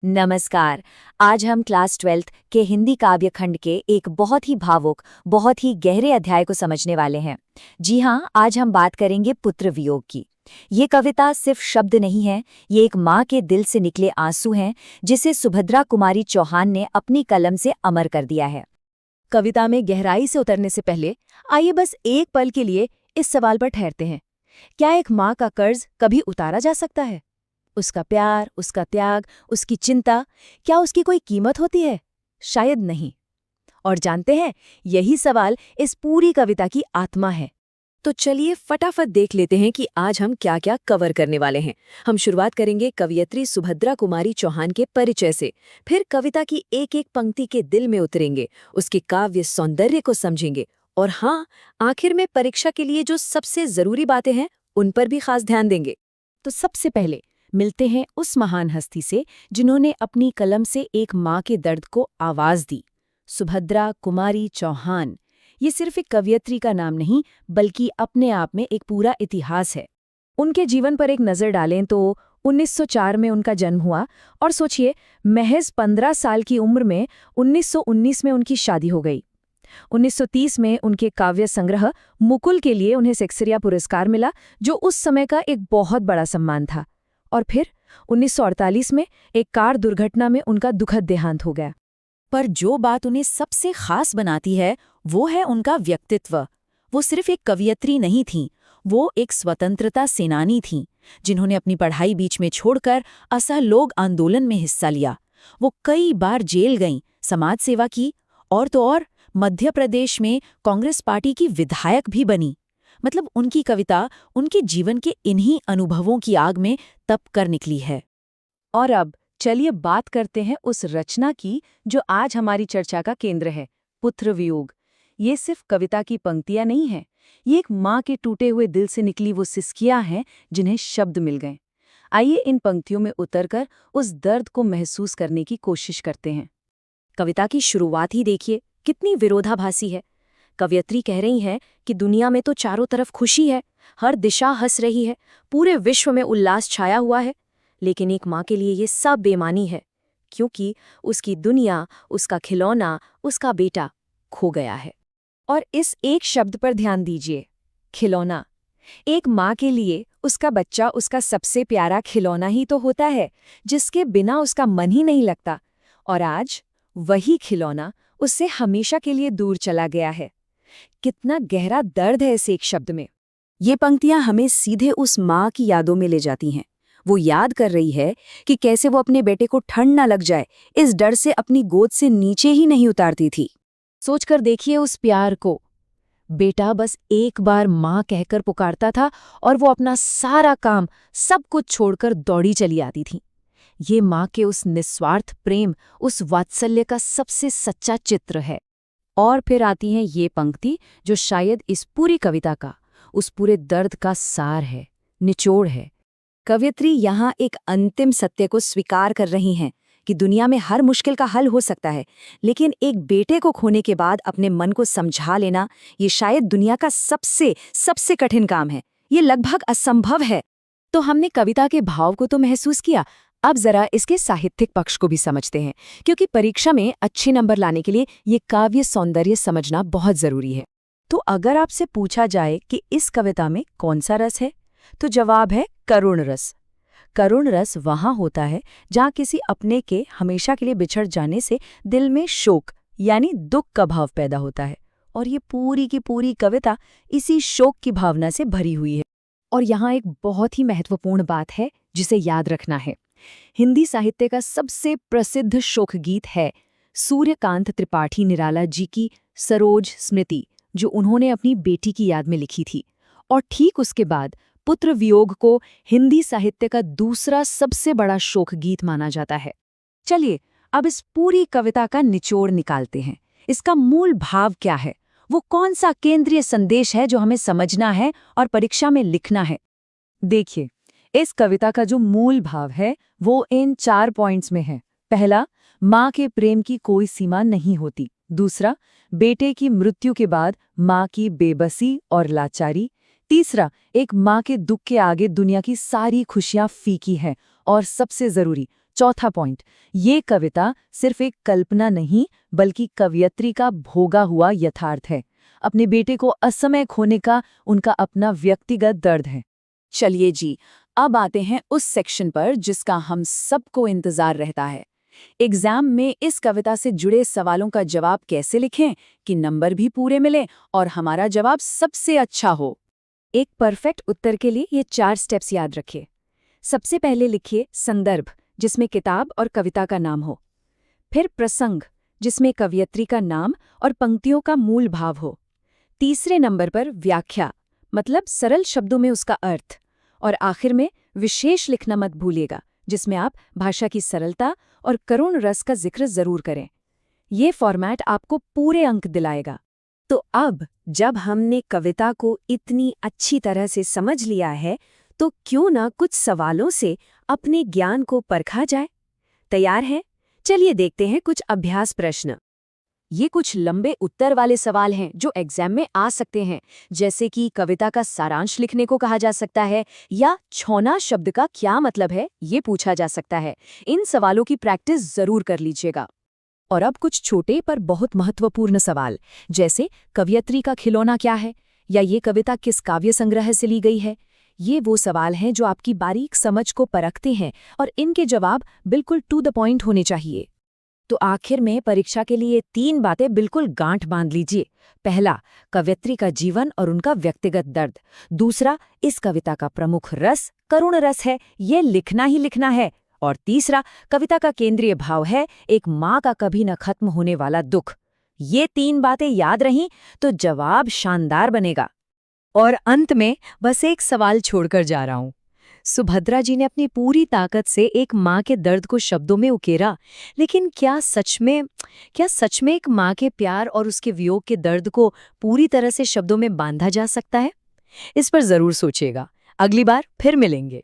नमस्कार। आज हम क्लास 12th के हिंदी काव्य खंड के एक बहुत ही भावुक, बहुत ही गहरे अध्याय को समझने वाले हैं। जी हाँ, आज हम बात करेंगे पुत्र वियोग की। ये कविता सिर्फ शब्द नहीं है, ये एक माँ के दिल से निकले आंसू हैं, जिसे सुभद्रा कुमारी चौहान ने अपनी कलम से अमर कर दिया है। कविता में गहराई से उतरने से पहले आइए बस एक पल के लिए इस सवाल पर ठहरते हैं। क्या एक माँ का कर्ज कभी उतारा जा सकता है? उसका प्यार, उसका त्याग, उसकी चिंता, क्या उसकी कोई कीमत होती है? शायद नहीं। और जानते हैं, यही सवाल इस पूरी कविता की आत्मा है। तो चलिए फटाफट देख लेते हैं कि आज हम क्या क्या कवर करने वाले हैं। हम शुरुआत करेंगे कवयित्री सुभद्रा कुमारी चौहान के परिचय से, फिर कविता की एक एक पंक्ति के दिल में उतरेंगे, उसके काव्य सौंदर्य को समझेंगे, और हाँ, आखिर में परीक्षा के लिए जो सबसे जरूरी बातें हैं उन पर भी खास ध्यान देंगे। तो सबसे पहले मिलते हैं उस महान हस्ती से जिन्होंने अपनी कलम से एक माँ के दर्द को आवाज दी। सुभद्रा कुमारी चौहान। ये सिर्फ एक कवयित्री का नाम नहीं, बल्कि अपने आप में एक पूरा इतिहास है। उनके जीवन पर एक नज़र डालें तो 1904 में उनका जन्म हुआ, और सोचिए, महज 15 साल की उम्र में 1919 में उनकी शादी हो गई। 1930 में उनके काव्य संग्रह मुकुल के लिए उन्हें शेक्सपियर पुरस्कार मिला, जो उस समय का एक बहुत बड़ा सम्मान था। और फिर 1948 में एक कार दुर्घटना में उनका दुखद देहांत हो गया। पर जो बात उन्हें सबसे खास बनाती है वो है उनका व्यक्तित्व। वो सिर्फ एक कवयित्री नहीं थीं, वो एक स्वतंत्रता सेनानी थीं, जिन्होंने अपनी पढ़ाई बीच में छोड़कर असहयोग आंदोलन में हिस्सा लिया। वो कई बार जेल गईं, समाज सेवा की, और तो और मध्य प्रदेश में कांग्रेस पार्टी की विधायक भी बनी। मतलब उनकी कविता उनके जीवन के इन्हीं अनुभवों की आग में तप कर निकली है। और अब चलिए बात करते हैं उस रचना की जो आज हमारी चर्चा का केंद्र है, पुत्र वियोग। ये सिर्फ कविता की पंक्तियां नहीं हैं, ये एक माँ के टूटे हुए दिल से निकली वो सिसकियां हैं जिन्हें शब्द मिल गए। आइए इन पंक्तियों में उतरकर उस दर्द को महसूस करने की कोशिश करते हैं। कविता की शुरुआत ही देखिए, कितनी विरोधाभासी है। कवयित्री कह रही हैं कि दुनिया में तो चारों तरफ खुशी है, हर दिशा हंस रही है, पूरे विश्व में उल्लास छाया हुआ है, लेकिन एक माँ के लिए ये सब बेमानी है, क्योंकि उसकी दुनिया, उसका खिलौना, उसका बेटा खो गया है। और इस एक शब्द पर ध्यान दीजिए, खिलौना। एक माँ के लिए उसका बच्चा उसका सबसे प्यारा खिलौना ही तो होता है, जिसके बिना उसका मन ही नहीं लगता। और आज वही खिलौना उससे हमेशा के लिए दूर चला गया है। कितना गहरा दर्द है इस एक शब्द में। ये पंक्तियां हमें सीधे उस माँ की यादों में ले जाती हैं। वो याद कर रही है कि कैसे वो अपने बेटे को ठंड न लग जाए, इस डर से अपनी गोद से नीचे ही नहीं उतारती थी। सोचकर देखिए उस प्यार को। बेटा बस एक बार माँ कहकर पुकारता था और वो अपना सारा काम, सब कुछ छोड़कर दौड़ी चली आती थी। ये माँ के उस निस्वार्थ प्रेम, उस वात्सल्य का सबसे सच्चा चित्र है। और फिर आती है ये पंक्ति जो शायद इस पूरी कविता का, उस पूरे दर्द का सार है, निचोड़ है। कवयित्री यहाँ एक अंतिम सत्य को स्वीकार कर रही हैं कि दुनिया में हर मुश्किल का हल हो सकता है, लेकिन एक बेटे को खोने के बाद अपने मन को समझा लेना, ये शायद दुनिया का सबसे कठिन काम है। ये लगभग असंभव है। तो हमने कविता के भाव को तो महसूस किया, अब जरा इसके साहित्यिक पक्ष को भी समझते हैं, क्योंकि परीक्षा में अच्छे नंबर लाने के लिए ये काव्य सौंदर्य समझना बहुत जरूरी है। तो अगर आपसे पूछा जाए कि इस कविता में कौन सा रस है, तो जवाब है करुण रस। करुण रस वहाँ होता है जहाँ किसी अपने के हमेशा के लिए बिछड़ जाने से दिल में शोक यानी दुख का भाव पैदा होता है, और ये पूरी की पूरी कविता इसी शोक की भावना से भरी हुई है। और यहाँ एक बहुत ही महत्वपूर्ण बात है जिसे याद रखना है। हिंदी साहित्य का सबसे प्रसिद्ध शोक गीत है सूर्यकांत त्रिपाठी निराला जी की सरोज स्मृति, जो उन्होंने अपनी बेटी की याद में लिखी थी। और ठीक उसके बाद पुत्र वियोग को हिंदी साहित्य का दूसरा सबसे बड़ा शोक गीत माना जाता है। चलिए अब इस पूरी कविता का निचोड़ निकालते हैं। इसका मूल भाव क्या है, वो कौन सा केंद्रीय संदेश है जो हमें समझना है और परीक्षा में लिखना है। देखिए, इस कविता का जो मूल भाव है वो इन 4 पॉइंट्स में है। पहला, माँ के प्रेम की कोई सीमा नहीं होती। दूसरा, बेटे की मृत्यु के बाद माँ की बेबसी और लाचारी। तीसरा, एक माँ के दुख के आगे दुनिया की सारी खुशियां फीकी हैं। और सबसे जरूरी, चौथा पॉइंट, ये कविता सिर्फ एक कल्पना नहीं बल्कि कवयित्री का भोगा हुआ यथार्थ है। अपने बेटे को असमय खोने का उनका अपना व्यक्तिगत दर्द है। चलिए जी, अब आते हैं उस सेक्शन पर जिसका हम सबको इंतजार रहता है। एग्जाम में इस कविता से जुड़े सवालों का जवाब कैसे लिखें कि नंबर भी पूरे मिले और हमारा जवाब सबसे अच्छा हो। एक परफेक्ट उत्तर के लिए ये 4 स्टेप्स याद रखिए। सबसे पहले लिखिए संदर्भ, जिसमें किताब और कविता का नाम हो। फिर प्रसंग, जिसमें कवयित्री का नाम और पंक्तियों का मूल भाव हो। तीसरे नंबर पर व्याख्या, मतलब सरल शब्दों में उसका अर्थ। और आखिर में विशेष लिखना मत भूलिएगा, जिसमें आप भाषा की सरलता और करुण रस का जिक्र जरूर करें। ये फॉर्मेट आपको पूरे अंक दिलाएगा। तो अब जब हमने कविता को इतनी अच्छी तरह से समझ लिया है, तो क्यों ना कुछ सवालों से अपने ज्ञान को परखा जाए। तैयार हैं? चलिए देखते हैं कुछ अभ्यास प्रश्न। ये कुछ लंबे उत्तर वाले सवाल हैं जो एग्जाम में आ सकते हैं, जैसे कि कविता का सारांश लिखने को कहा जा सकता है या छौना शब्द का क्या मतलब है, ये पूछा जा सकता है। इन सवालों की प्रैक्टिस जरूर कर लीजिएगा। और अब कुछ छोटे पर बहुत महत्वपूर्ण सवाल, जैसे कवयित्री का खिलौना क्या है, या ये कविता किस काव्य संग्रह से ली गई है। ये वो सवाल हैं जो आपकी बारीक समझ को परखते हैं और इनके जवाब बिल्कुल टू द पॉइंट होने चाहिए। तो आखिर में परीक्षा के लिए 3 बातें बिल्कुल गांठ बांध लीजिए। पहला, कवयित्री का जीवन और उनका व्यक्तिगत दर्द। दूसरा, इस कविता का प्रमुख रस करुण रस है, ये लिखना ही लिखना है। और तीसरा, कविता का केंद्रीय भाव है एक माँ का कभी न खत्म होने वाला दुख। ये 3 बातें याद रहीं तो जवाब शानदार बनेगा। और अंत में बस एक सवाल छोड़कर जा रहा हूं। सुभद्रा जी ने अपनी पूरी ताकत से एक माँ के दर्द को शब्दों में उकेरा, लेकिन क्या सच में एक माँ के प्यार और उसके वियोग के दर्द को पूरी तरह से शब्दों में बांधा जा सकता है? इस पर जरूर सोचिएगा। अगली बार फिर मिलेंगे।